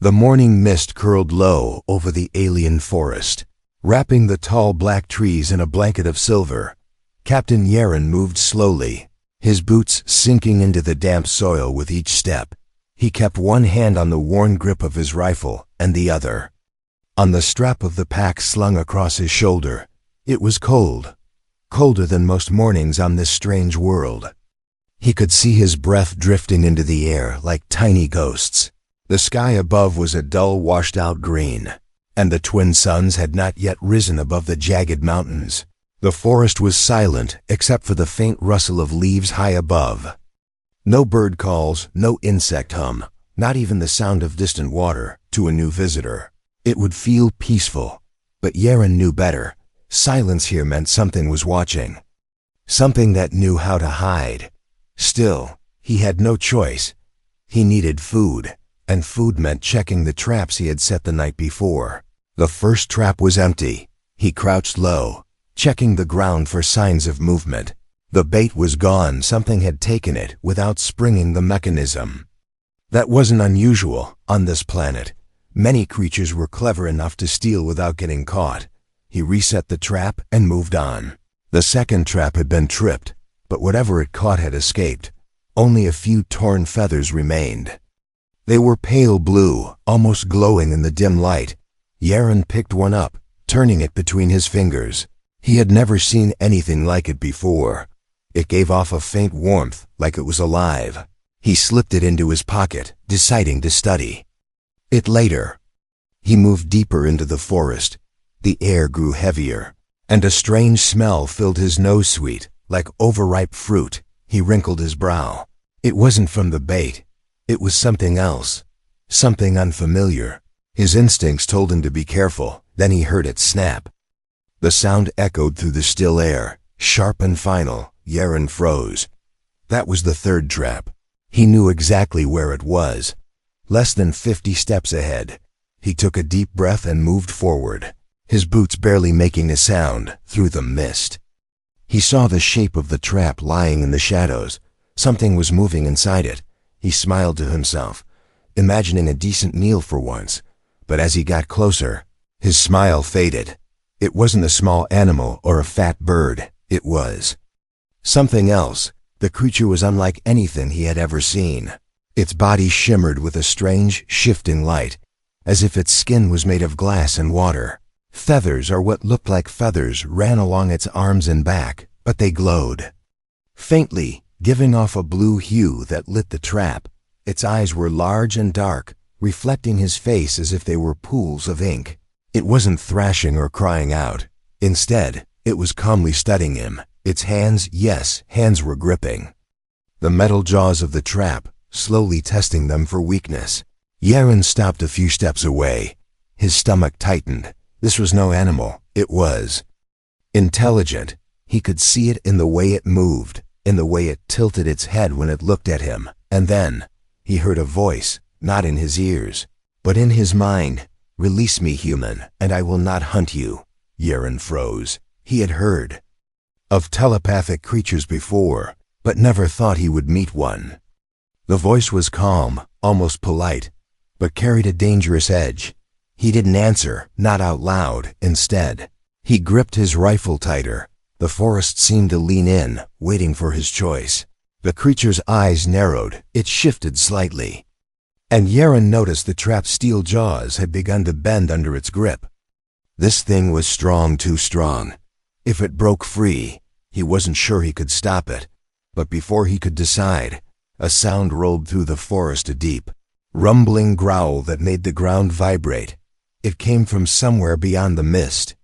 The morning mist curled low over the alien forest, wrapping the tall black trees in a blanket of silver. Captain Yaren moved slowly, his boots sinking into the damp soil with each step. He kept one hand on the worn grip of his rifle and the other on the strap of the pack slung across his shoulder. It was cold, colder than most mornings on this strange world. He could see his breath drifting into the air like tiny ghosts. The sky above was a dull, washed-out green, and the twin suns had not yet risen above the jagged mountains. The forest was silent except for the faint rustle of leaves high above. No bird calls, no insect hum, not even the sound of distant water to a new visitor. It would feel peaceful, but Yaren knew better. Silence here meant something was watching, something that knew how to hide. Still, he had no choice. He needed food, and food meant checking the traps he had set the night before. The first trap was empty. He crouched low, checking the ground for signs of movement. The bait was gone. Something had taken it without springing the mechanism. That wasn't unusual on this planet. Many creatures were clever enough to steal without getting caught. He reset the trap and moved on. The second trap had been tripped, but whatever it caught had escaped. Only a few torn feathers remained. They were pale blue, almost glowing in the dim light. Yaren picked one up, turning it between his fingers. He had never seen anything like it before. It gave off a faint warmth, like it was alive. He slipped it into his pocket, deciding to study it later. He moved deeper into the forest. The air grew heavier, and a strange smell filled his nose, sweet, like overripe fruit. He wrinkled his brow. It wasn't from the bait. It was something else, something unfamiliar. His instincts told him to be careful. Then he heard it snap. The sound echoed through the still air, sharp and final. Yaren froze. That was the third trap. He knew exactly where it was. Less than 50 steps ahead. He took a deep breath and moved forward, his boots barely making a sound through the mist. He saw the shape of the trap lying in the shadows. Something was moving inside it. He smiled to himself, imagining a decent meal for once. But as he got closer, his smile faded. It wasn't a small animal or a fat bird. It was something else. The creature was unlike anything he had ever seen. Its body shimmered with a strange, shifting light, as if its skin was made of glass and water. Feathers, or what looked like feathers, ran along its arms and back, but they glowed faintly, giving off a blue hue that lit the trap. Its eyes were large and dark, reflecting his face as if they were pools of ink. It wasn't thrashing or crying out. Instead, it was calmly studying him. Its hands, yes, hands were gripping the metal jaws of the trap, slowly testing them for weakness. Yaren stopped a few steps away. His stomach tightened. This was no animal. It was intelligent. He could see it in the way it moved, in the way it tilted its head when it looked at him. And then he heard a voice, not in his ears, but in his mind. "Release me, human, and I will not hunt you." Yaren froze. He had heard of telepathic creatures before, but never thought he would meet one. The voice was calm, almost polite, but carried a dangerous edge. He didn't answer, not out loud. Instead, he gripped his rifle tighter. The forest seemed to lean in, waiting for his choice. The creature's eyes narrowed. It shifted slightly, and Yaren noticed the trap's steel jaws had begun to bend under its grip. This thing was strong, too strong. If it broke free, he wasn't sure he could stop it. But before he could decide, a sound rolled through the forest, a deep, rumbling growl that made the ground vibrate. It came from somewhere beyond the mist.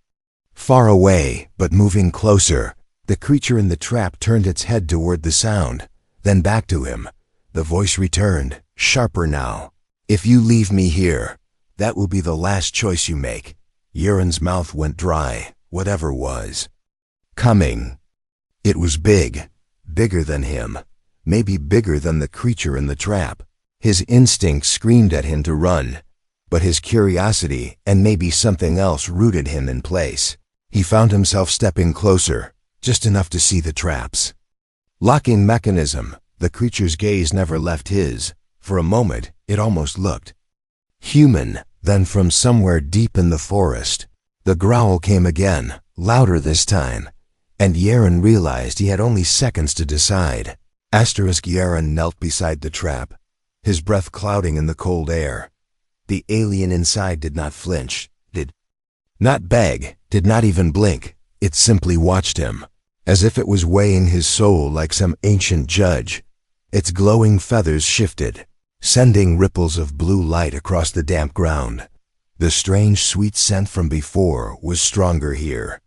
Far away, but moving closer. The creature in the trap turned its head toward the sound, then back to him. The voice returned, sharper now. "If you leave me here, that will be the last choice you make." Yaren's mouth went dry. Whatever was coming, it was big, bigger than him, maybe bigger than the creature in the trap. His instinct screamed at him to run, but his curiosity and maybe something else rooted him in place. He found himself stepping closer, just enough to see the traps locking mechanism. The creature's gaze never left his. For a moment, it almost looked Human. Then from somewhere deep in the forest, the growl came again, louder this time, and Yaren realized he had only seconds to decide. Yaren knelt beside the trap, his breath clouding in the cold air. The alien inside did not flinch, did not beg, did not even blink. It simply watched him, as if it was weighing his soul like some ancient judge. Its glowing feathers shifted, sending ripples of blue light across the damp ground. The strange sweet scent from before was stronger here.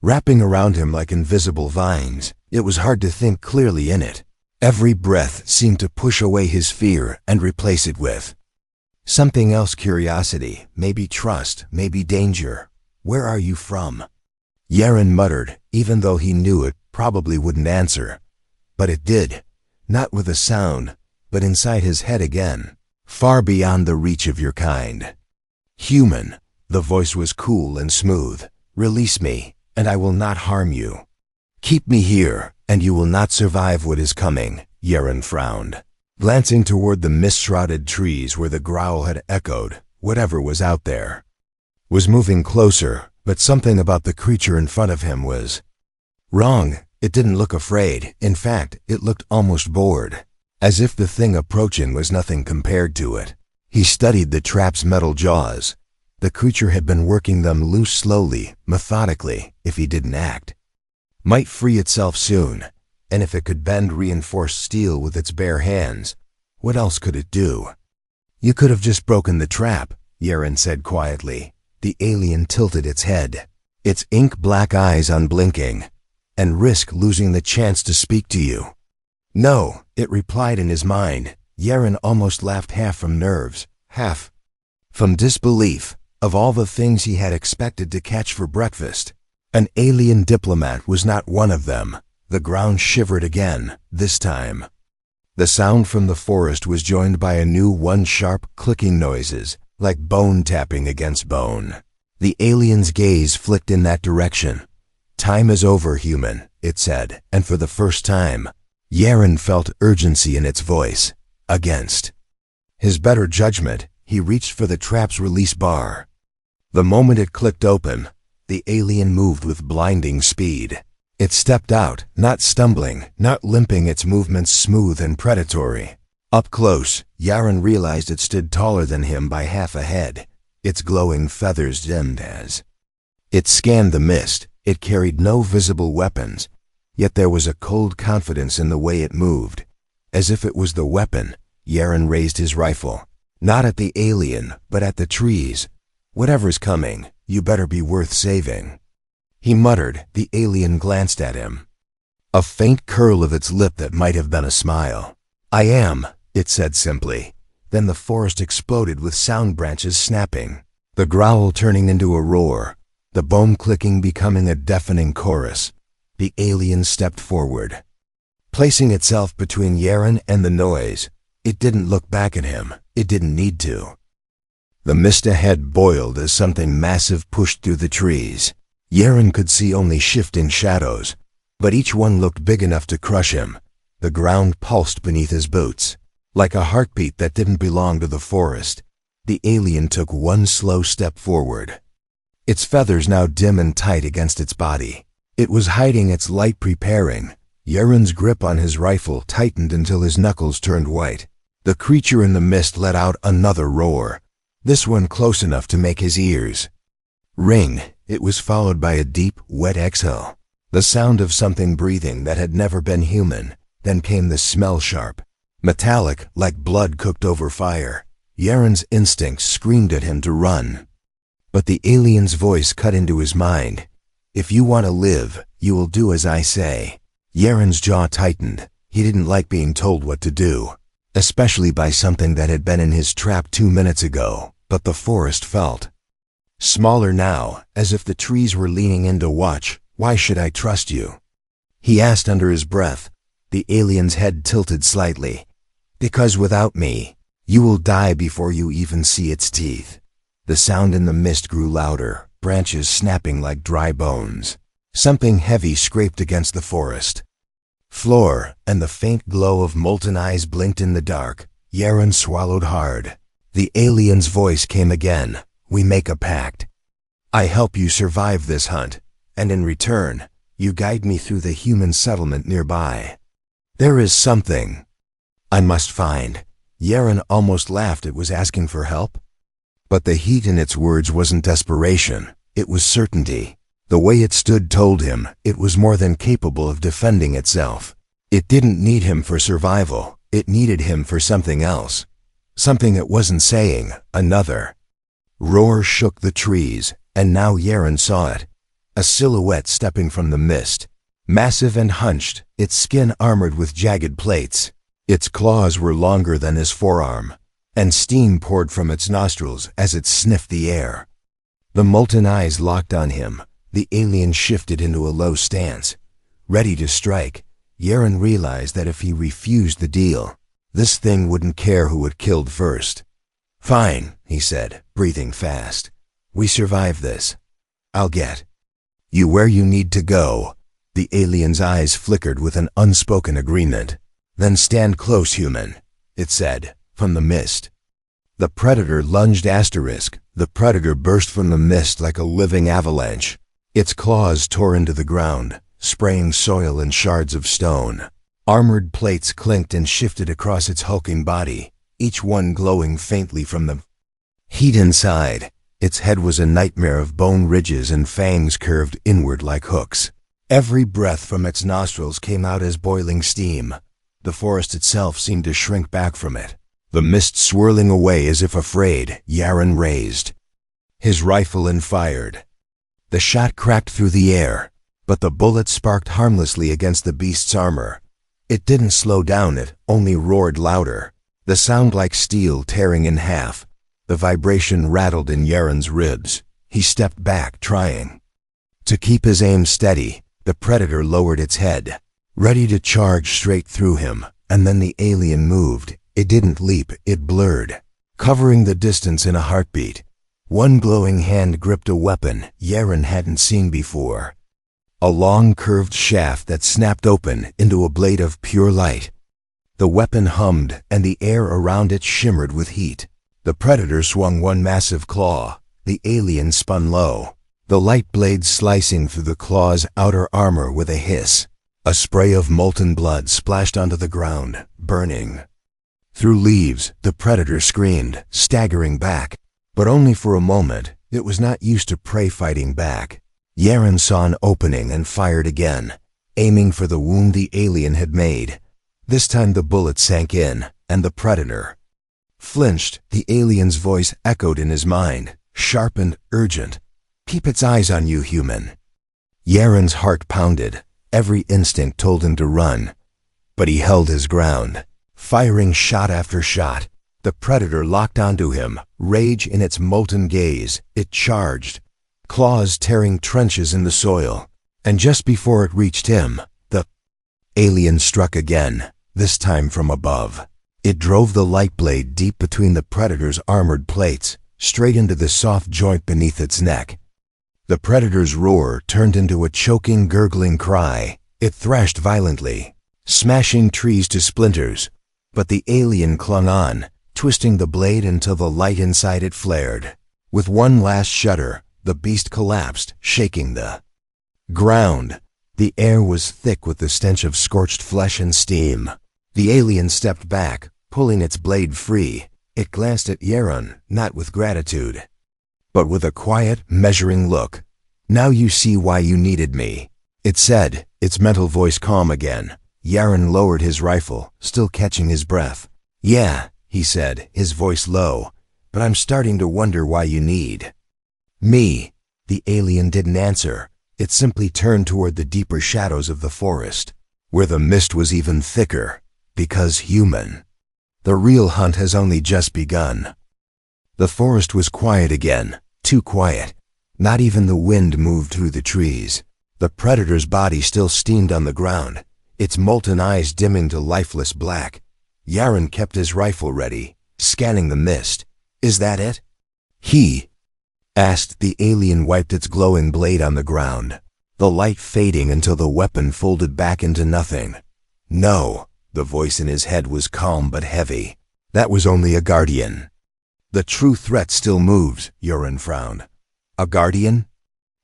Wrapping around him like invisible vines, it was hard to think clearly in it. Every breath seemed to push away his fear and replace it with something else. Curiosity, maybe trust, maybe danger. Where are you from? Yaren muttered, even though he knew it probably wouldn't answer. But it did, not with a sound, but inside his head again. Far beyond the reach of your kind. Human. The voice was cool and smooth. Release me, and I will not harm you. Keep me here, and you will not survive what is coming. Yaren frowned, glancing toward the mist-shrouded trees where the growl had echoed. Whatever was out there was moving closer, but something about the creature in front of him was wrong. It didn't look afraid. In fact, it looked almost bored, as if the thing approaching was nothing compared to it. He studied the trap's metal jaws. The creature had been working them loose slowly, methodically. If he didn't act, might free itself soon. And if it could bend reinforced steel with its bare hands, what else could it do? You could have just broken the trap, Yaren said quietly. The alien tilted its head, its ink-black eyes unblinking. And risk losing the chance to speak to you. No, it replied in his mind. Yaren almost laughed, half from nerves, half from disbelief. Of all the things he had expected to catch for breakfast, an alien diplomat was not one of them. The ground shivered again, this time. The sound from the forest was joined by a new one, sharp clicking noises, like bone tapping against bone. The alien's gaze flicked in that direction. Time is over, human, it said, and for the first time, Yaren felt urgency in its voice. Against his better judgment, he reached for the trap's release bar. The moment it clicked open, the alien moved with blinding speed. It stepped out, not stumbling, not limping, its movements smooth and predatory. Up close, Yaren realized it stood taller than him by half a head, its glowing feathers dimmed as it scanned the mist. It carried no visible weapons, yet there was a cold confidence in the way it moved. As if it was the weapon, Yaren raised his rifle, not at the alien, but at the trees. Whatever's coming, you better be worth saving. He muttered. The alien glanced at him, a faint curl of its lip that might have been a smile. I am, it said simply. Then the forest exploded with sound branches snapping, the growl turning into a roar, the bone clicking becoming a deafening chorus. The alien stepped forward, placing itself between Yaren and the noise. It didn't look back at him. It didn't need to. The mist ahead boiled as something massive pushed through the trees. Yaren could see only shifting shadows, but each one looked big enough to crush him. The ground pulsed beneath his boots, like a heartbeat that didn't belong to the forest. The alien took one slow step forward, its feathers now dim and tight against its body. It was hiding its light, preparing. Yaren's grip on his rifle tightened until his knuckles turned white. The creature in the mist let out another roar, this one close enough to make his ears ring. It was followed by a deep, wet exhale, the sound of something breathing that had never been human. Then came the smell, sharp, metallic, like blood cooked over fire. Yaren's instincts screamed at him to run, but the alien's voice cut into his mind. If you want to live, you will do as I say. Yaren's jaw tightened. He didn't like being told what to do, especially by something that had been in his trap 2 minutes ago. But the forest felt smaller now, as if the trees were leaning in to watch. Why should I trust you? He asked under his breath. The alien's head tilted slightly. Because without me, you will die before you even see its teeth. The sound in the mist grew louder, branches snapping like dry bones. Something heavy scraped against the forest floor, and the faint glow of molten eyes blinked in the dark. Yaren swallowed hard. The alien's voice came again. "We make a pact. I help you survive this hunt, and in return, you guide me through the human settlement nearby. There is something I must find." Yaren almost laughed. It was asking for help. But the heat in its words wasn't desperation. It was certainty. The way it stood told him it was more than capable of defending itself. It didn't need him for survival. It needed him for something else. Something it wasn't saying. Another roar shook the trees, and now Yaren saw it. A silhouette stepping from the mist. Massive and hunched, its skin armored with jagged plates. Its claws were longer than his forearm, and steam poured from its nostrils as it sniffed the air. The molten eyes locked on him. The alien shifted into a low stance. Ready to strike, Yaren realized that if he refused the deal, this thing wouldn't care who it killed first. "Fine," he said, breathing fast. "We survive this. I'll get you where you need to go." The alien's eyes flickered with an unspoken agreement. "Then stand close, human," it said, from the mist. The predator lunged. The predator burst from the mist like a living avalanche. Its claws tore into the ground, spraying soil and shards of stone. Armored plates clinked and shifted across its hulking body, each one glowing faintly from the heat inside. Its head was a nightmare of bone ridges and fangs curved inward like hooks. Every breath from its nostrils came out as boiling steam. The forest itself seemed to shrink back from it. The mist swirling away as if afraid, Yaren raised his rifle and fired. The shot cracked through the air, but the bullet sparked harmlessly against the beast's armor. It didn't slow down, it only roared louder. The sound like steel tearing in half. The vibration rattled in Yaren's ribs. He stepped back, trying to keep his aim steady. The predator lowered its head, ready to charge straight through him, and then the alien moved. It didn't leap, it blurred, covering the distance in a heartbeat. One glowing hand gripped a weapon Yaren hadn't seen before. A long curved shaft that snapped open into a blade of pure light. The weapon hummed, and the air around it shimmered with heat. The predator swung one massive claw. The alien spun low, the light blade slicing through the claw's outer armor with a hiss. A spray of molten blood splashed onto the ground, burning. Through leaves, the predator screamed, staggering back. But only for a moment. It was not used to prey fighting back. Yaren saw an opening and fired again, aiming for the wound the alien had made. This time the bullet sank in, and the predator flinched. The alien's voice echoed in his mind, sharp and urgent. "Keep its eyes on you, human." Yaren's heart pounded. Every instinct told him to run. But he held his ground, firing shot after shot. The predator locked onto him, rage in its molten gaze. It charged, claws tearing trenches in the soil. And just before it reached him, the alien struck again, this time from above. It drove the light blade deep between the predator's armored plates, straight into the soft joint beneath its neck. The predator's roar turned into a choking, gurgling cry. It thrashed violently, smashing trees to splinters. But the alien clung on, twisting the blade until the light inside it flared. With one last shudder, the beast collapsed, shaking the ground. The air was thick with the stench of scorched flesh and steam. The alien stepped back, pulling its blade free. It glanced at Yaren, not with gratitude, but with a quiet, measuring look. "Now you see why you needed me," it said, its mental voice calm again. Yaren lowered his rifle, still catching his breath. "Yeah," he said, his voice low, "but I'm starting to wonder why you need me." The alien didn't answer. It simply turned toward the deeper shadows of the forest, where the mist was even thicker. Because human. The real hunt has only just begun. The forest was quiet again, too quiet. Not even the wind moved through the trees. The predator's body still steamed on the ground, its molten eyes dimming to lifeless black. Yaren kept his rifle ready, scanning the mist. "Is that it?" he asked. The alien wiped its glowing blade on the ground, the light fading until the weapon folded back into nothing. "No." The voice in his head was calm but heavy. "That was only a guardian." The true threat still moves, Yaron frowned. A guardian?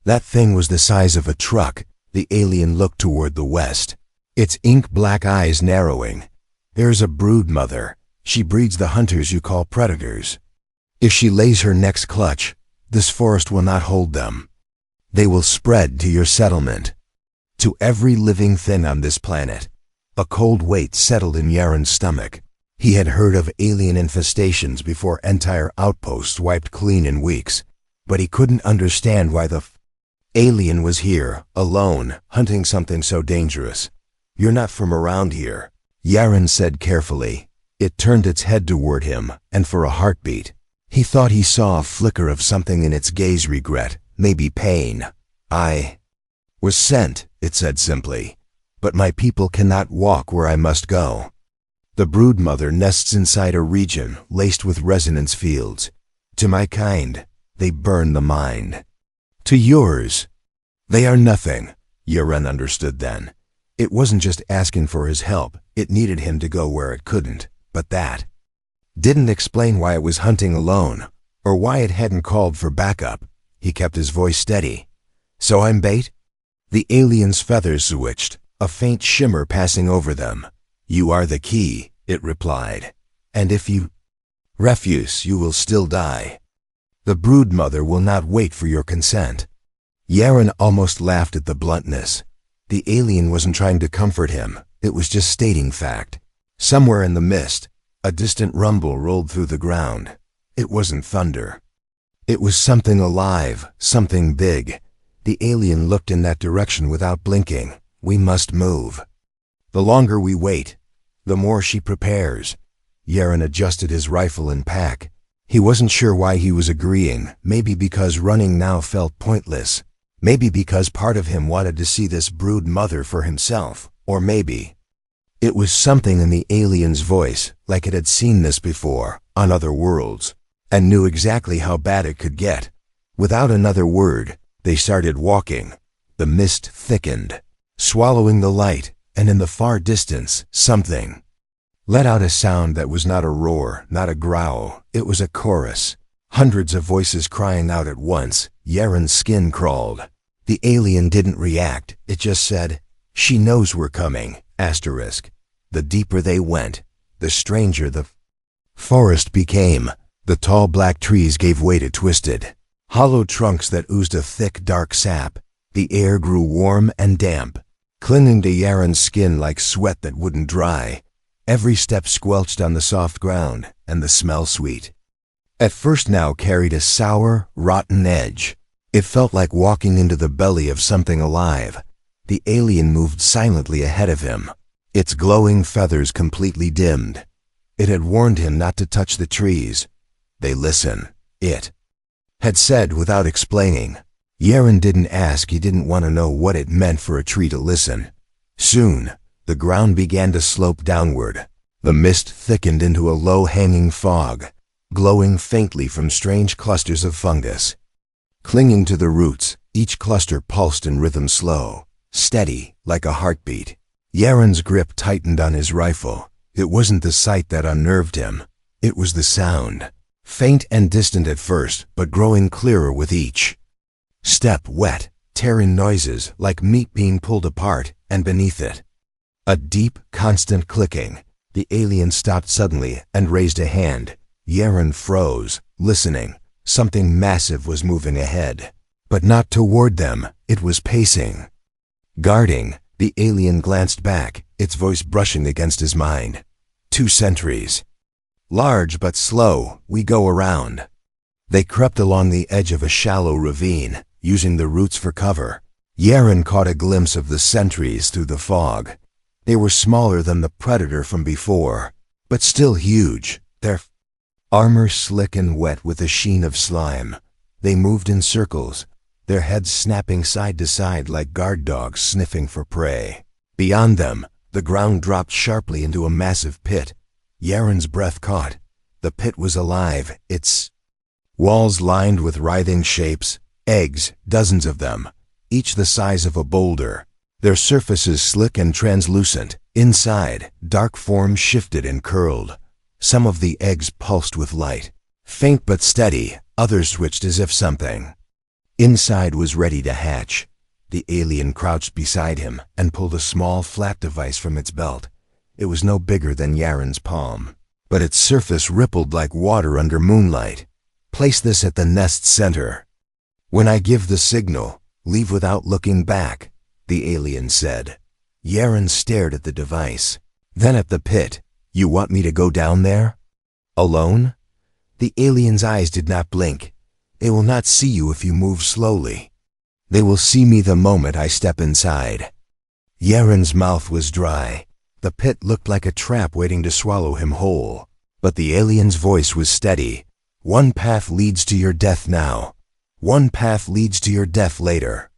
That thing was the size of a truck. The alien looked toward the west, its ink-black eyes narrowing. There's a brood mother. She breeds the hunters you call predators. If she lays her next clutch, this forest will not hold them. They will spread to your settlement, to every living thing on this planet. A cold weight settled in Yaron's stomach. He had heard of alien infestations before entire outposts wiped clean in weeks, but he couldn't understand why the alien was here, alone, hunting something so dangerous. You're not from around here, Yaron said carefully. It turned its head toward him, and for a heartbeat, he thought he saw a flicker of something in its gaze, regret, maybe pain. I was sent, it said simply, but my people cannot walk where I must go. The brood mother nests inside a region laced with resonance fields. To my kind, they burn the mind. To yours, they are nothing, Yaron understood then. It wasn't just asking for his help, it needed him to go where it couldn't, but that didn't explain why it was hunting alone, or why it hadn't called for backup. He kept his voice steady. So I'm bait? The alien's feathers switched, a faint shimmer passing over them. You are the key, it replied. And if you refuse, you will still die. The brood mother will not wait for your consent. Yaron almost laughed at the bluntness. The alien wasn't trying to comfort him, it was just stating fact. Somewhere in the mist, a distant rumble rolled through the ground. It wasn't thunder. It was something alive, something big. The alien looked in that direction without blinking. We must move. The longer we wait, the more she prepares. Yaron adjusted his rifle and pack. He wasn't sure why he was agreeing, maybe because running now felt pointless. Maybe because part of him wanted to see this brood mother for himself, or maybe it was something in the alien's voice, like it had seen this before, on other worlds, and knew exactly how bad it could get. Without another word, they started walking. The mist thickened, swallowing the light, and in the far distance, something let out a sound that was not a roar, not a growl. It was a chorus. Hundreds of voices crying out at once. Yaron's skin crawled. The alien didn't react. It just said, "She knows we're coming." Asterisk. The deeper they went, the stranger the forest became. The tall black trees gave way to twisted, hollow trunks that oozed a thick, dark sap. The air grew warm and damp, clinging to Yaron's skin like sweat that wouldn't dry. Every step squelched on the soft ground, and the smell sweet. At first now carried a sour, rotten edge. It felt like walking into the belly of something alive. The alien moved silently ahead of him, its glowing feathers completely dimmed. It had warned him not to touch the trees. They listen, it had said without explaining. Yaron didn't ask, he didn't want to know what it meant for a tree to listen. Soon, the ground began to slope downward. The mist thickened into a low-hanging fog, glowing faintly from strange clusters of fungus. Clinging to the roots, each cluster pulsed in rhythm, slow, steady, like a heartbeat. Yaron's grip tightened on his rifle. It wasn't the sight that unnerved him. It was the sound. Faint and distant at first, but growing clearer with each step. Wet, tearing noises like meat being pulled apart, and beneath it, a deep, constant clicking. The alien stopped suddenly and raised a hand. Yaron froze, listening. Something massive was moving ahead, but not toward them. It was pacing, guarding. The alien glanced back, its voice brushing against his mind. 2 sentries. Large but slow, we go around. They crept along the edge of a shallow ravine, using the roots for cover. Yaron caught a glimpse of the sentries through the fog. They were smaller than the predator from before, but still huge, their armor slick and wet with a sheen of slime. They moved in circles, their heads snapping side to side like guard dogs sniffing for prey. Beyond them, the ground dropped sharply into a massive pit. Yaron's breath caught. The pit was alive, its walls lined with writhing shapes, eggs, dozens of them, each the size of a boulder. Their surfaces slick and translucent. Inside, dark forms shifted and curled. Some of the eggs pulsed with light. Faint but steady, others switched as if something inside was ready to hatch. The alien crouched beside him and pulled a small, flat device from its belt. It was no bigger than Yaren's palm, but its surface rippled like water under moonlight. Place this at the nest's center. When I give the signal, leave without looking back, the alien said. Yaren stared at the device, then at the pit. You want me to go down there? Alone? The alien's eyes did not blink. They will not see you if you move slowly. They will see me the moment I step inside. Yaren's mouth was dry. The pit looked like a trap waiting to swallow him whole. But the alien's voice was steady. One path leads to your death now. One path leads to your death later.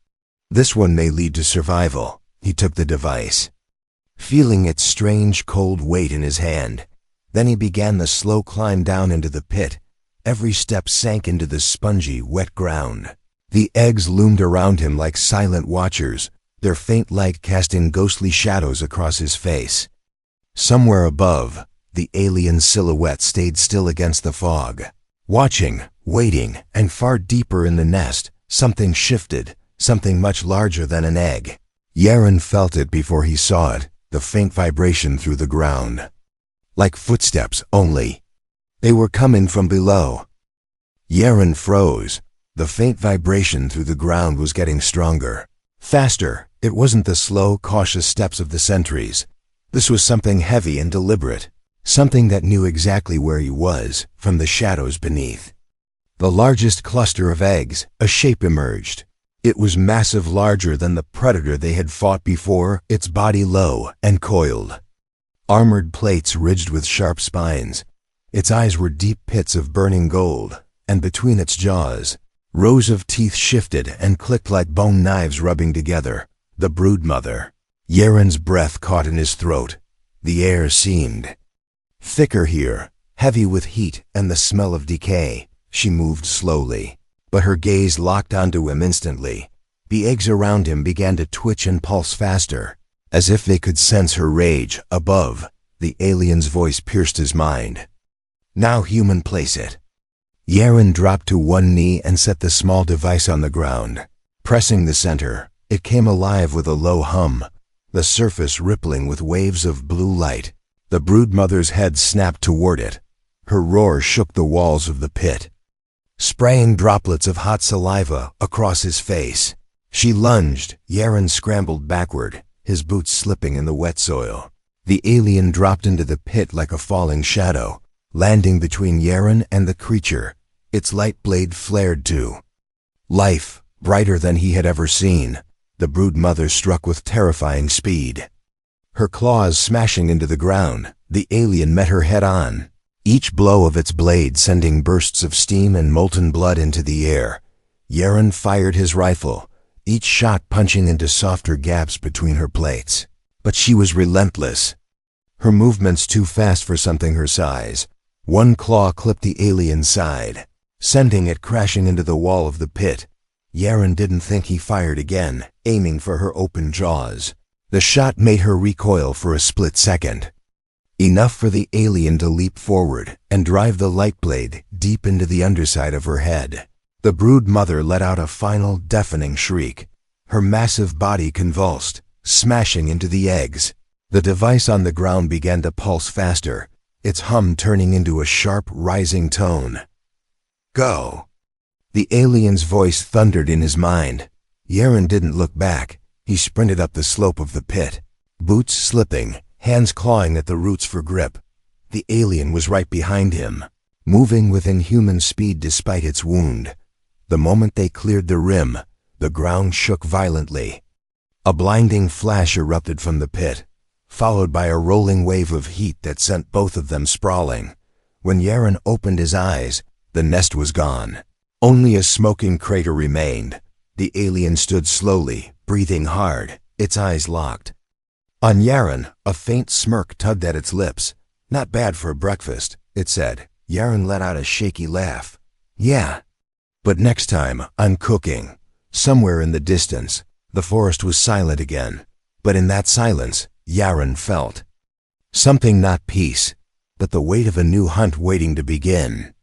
This one may lead to survival. He took the device, feeling its strange cold weight in his hand. Then he began the slow climb down into the pit. Every step sank into the spongy, wet ground. The eggs loomed around him like silent watchers, their faint light casting ghostly shadows across his face. Somewhere above, the alien silhouette stayed still against the fog. Watching, waiting, and far deeper in the nest, something shifted, something much larger than an egg. Yaren felt it before he saw it, the faint vibration through the ground. Like footsteps, only. They were coming from below. Yaren froze. The faint vibration through the ground was getting stronger. Faster. It wasn't the slow, cautious steps of the sentries. This was something heavy and deliberate. Something that knew exactly where he was, from the shadows beneath. The largest cluster of eggs, a shape emerged. It was massive, larger than the predator they had fought before, its body low and coiled. Armored plates ridged with sharp spines. Its eyes were deep pits of burning gold, and between its jaws, rows of teeth shifted and clicked like bone knives rubbing together. The broodmother. Yaren's breath caught in his throat. The air seemed thicker here, heavy with heat and the smell of decay. She moved slowly, but her gaze locked onto him instantly. The eggs around him began to twitch and pulse faster, as if they could sense her rage. Above, the alien's voice pierced his mind. Now, human, place it. Yaren dropped to one knee and set the small device on the ground. Pressing the center, it came alive with a low hum, the surface rippling with waves of blue light. The broodmother's head snapped toward it. Her roar shook the walls of the pit, spraying droplets of hot saliva across his face. She lunged. Yaren scrambled backward, his boots slipping in the wet soil. The alien dropped into the pit like a falling shadow, landing between Yaren and the creature. Its light blade flared too. Life, brighter than he had ever seen. The broodmother struck with terrifying speed. Her claws smashing into the ground, the alien met her head on, each blow of its blade sending bursts of steam and molten blood into the air. Yaren fired his rifle, each shot punching into softer gaps between her plates. But she was relentless. Her movements too fast for something her size. One claw clipped the alien's side, sending it crashing into the wall of the pit. Yaren didn't think. He fired again, aiming for her open jaws. The shot made her recoil for a split second, enough for the alien to leap forward and drive the light blade deep into the underside of her head. The broodmother let out a final, deafening shriek. Her massive body convulsed, smashing into the eggs. The device on the ground began to pulse faster, its hum turning into a sharp, rising tone. Go! The alien's voice thundered in his mind. Yaren didn't look back. He sprinted up the slope of the pit, boots slipping, hands clawing at the roots for grip. The alien was right behind him, moving with inhuman speed despite its wound. The moment they cleared the rim, the ground shook violently. A blinding flash erupted from the pit, followed by a rolling wave of heat that sent both of them sprawling. When Yaren opened his eyes, the nest was gone. Only a smoking crater remained. The alien stood slowly, breathing hard, its eyes locked. On Yaren, a faint smirk tugged at its lips. Not bad for breakfast, it said. Yaren let out a shaky laugh. Yeah. But next time, I'm cooking. Somewhere in the distance, the forest was silent again. But in that silence, Yaren felt something, not peace, but the weight of a new hunt waiting to begin.